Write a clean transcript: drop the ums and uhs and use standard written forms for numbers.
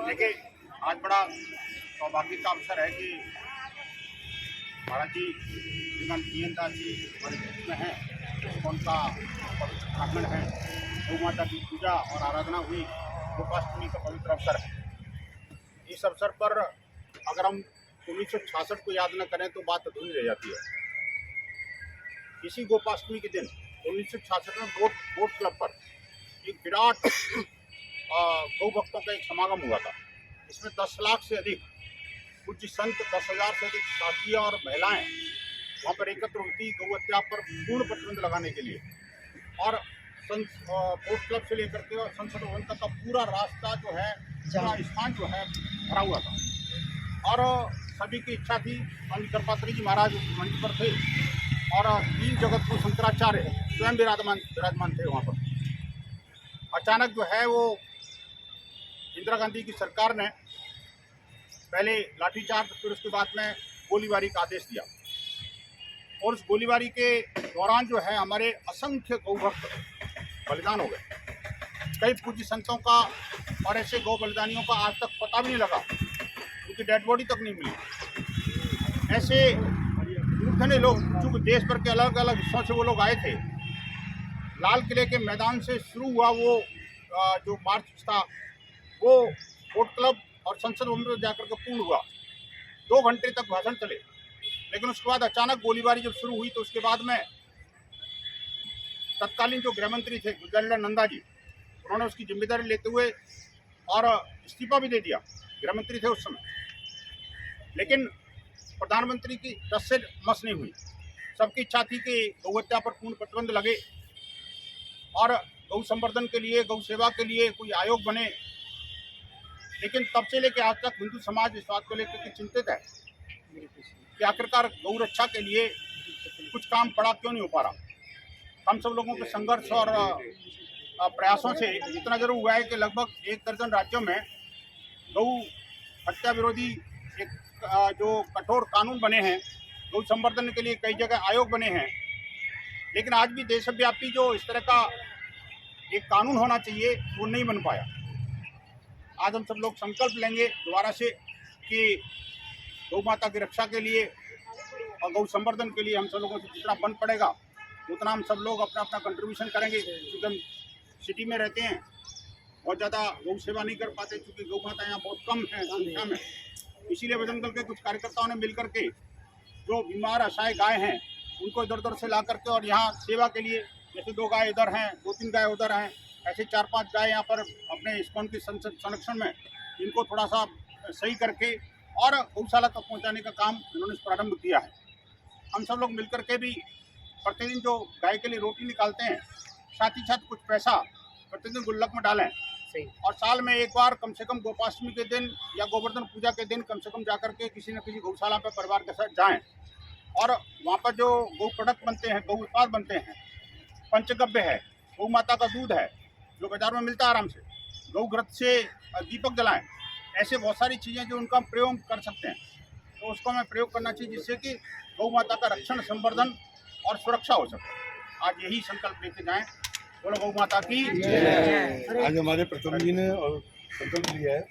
देखिए, आज बड़ा सौभाग्य का अवसर है कि महाराज जी श्रीमान जीएनदास जी हमारे बीच में हैं। उनका पवित्र आगमन है, गौ माता की पूजा और आराधना हुई, गोपाष्टमी का पवित्र अवसर है। इस अवसर पर अगर हम 1966 को याद न करें तो बात अधूरी रह जाती है। इसी गोपाष्टमी के दिन 1966 में बोट क्लब पर एक विराट गौ भक्तों का एक समागम हुआ था। इसमें 10 लाख से अधिक पूज्य संत, 10,000 से अधिक साथियाँ और महिलाएं वहाँ पर एकत्र हुई गौ हत्या पर पूर्ण प्रतिबंध लगाने के लिए। और बोट क्लब से लेकर के और संसद भवन तक का पूरा रास्ता जो है, पूरा स्थान जो है भरा हुआ था। और सभी की इच्छा थी, स्वामी कर्पात्री जी महाराज मंच पर थे और 3 जगत को शंकराचार्य स्वयं विराजमान थे वहाँ पर। अचानक जो है वो इंदिरा गांधी की सरकार ने पहले लाठीचार्ज, फिर उसके बाद में गोलीबारी का आदेश दिया। और उस गोलीबारी के दौरान जो है हमारे असंख्य गौ भक्त बलिदान हो गए। कई पूज्य संतों का और ऐसे गौ बलिदानियों का आज तक पता भी नहीं लगा, क्योंकि डेड बॉडी तक नहीं मिली। ऐसे इतने लोग, चूँकि देश भर के अलग अलग हिस्सों से वो लोग आए थे। लाल किले के मैदान से शुरू हुआ वो जो मार्च था, वो बोट क्लब और संसद भवन में जाकर के पूर्ण हुआ। 2 घंटे तक भाषण चले, लेकिन उसके बाद अचानक गोलीबारी जब शुरू हुई तो उसके बाद में तत्कालीन जो गृह मंत्री थे गुजर नंदा जी, उन्होंने उसकी जिम्मेदारी लेते हुए और इस्तीफा भी दे दिया। गृह मंत्री थे उस समय। लेकिन प्रधानमंत्री की टस से मस नहीं हुई। सबकी इच्छा थी कि गौ हत्या पर पूर्ण प्रतिबंध लगे और गौ संवर्धन के लिए, गौ सेवा के लिए कोई आयोग बने। लेकिन तब से लेकर आज तक हिंदू समाज इस बात को लेकर के चिंतित है कि आखिरकार गौ रक्षा के लिए कुछ काम पड़ा क्यों नहीं हो पा रहा। हम सब लोगों के संघर्ष और प्रयासों से इतना जरूर हुआ है कि लगभग 1 दर्जन राज्यों में गौ हत्या विरोधी एक जो कठोर कानून बने हैं, गौ संवर्धन के लिए कई जगह आयोग बने हैं। लेकिन आज भी देशव्यापी जो इस तरह का एक कानून होना चाहिए वो नहीं बन पाया। आज हम सब लोग संकल्प लेंगे दोबारा से कि गौ माता की रक्षा के लिए और गौ संवर्धन के लिए हम सब लोगों से जितना बन पड़ेगा उतना हम सब लोग अपना अपना कंट्रीब्यूशन करेंगे। क्योंकि हम सिटी में रहते हैं, बहुत ज़्यादा गौ सेवा नहीं कर पाते, क्योंकि गौ माता यहाँ बहुत कम है संख्या में। इसीलिए बजरंग दल के कुछ कार्यकर्ताओं ने मिल करके जो बीमार असहाय गाय हैं उनको इधर उधर से ला करके और यहाँ सेवा के लिए, जैसे 2 गाय इधर हैं, 2-3 गाय उधर हैं, ऐसे 4-5 गाय यहाँ पर अपने इस्कॉन के संरक्षण में, इनको थोड़ा सा सही करके और गौशाला तक पहुँचाने का काम इन्होंने प्रारंभ किया है। हम सब लोग मिलकर के भी प्रतिदिन जो गाय के लिए रोटी निकालते हैं, साथ ही साथ कुछ पैसा प्रतिदिन गुल्लक में डालें। और साल में एक बार कम से कम गोपाष्टमी के दिन या गोवर्धन पूजा के दिन कम से कम जाकर के किसी न किसी गौशाला पर परिवार के साथ जाएं। और वहाँ पर जो गौ प्रोडक्ट बनते हैं, गौ उत्पाद बनते हैं, पंचगव्य है, गौ माता का दूध है जो बाजार में मिलता है आराम से, गौ घृत से दीपक जलाएं। ऐसे बहुत सारी चीज़ें जो उनका हम प्रयोग कर सकते हैं, तो उसको हमें प्रयोग करना चाहिए, जिससे कि गौ माता का रक्षण, संवर्धन और सुरक्षा हो सके। आज यही संकल्प लेके जाएं। बोलो गौ माता की। आज हमारे प्रथम जी ने और संकल्प लिया है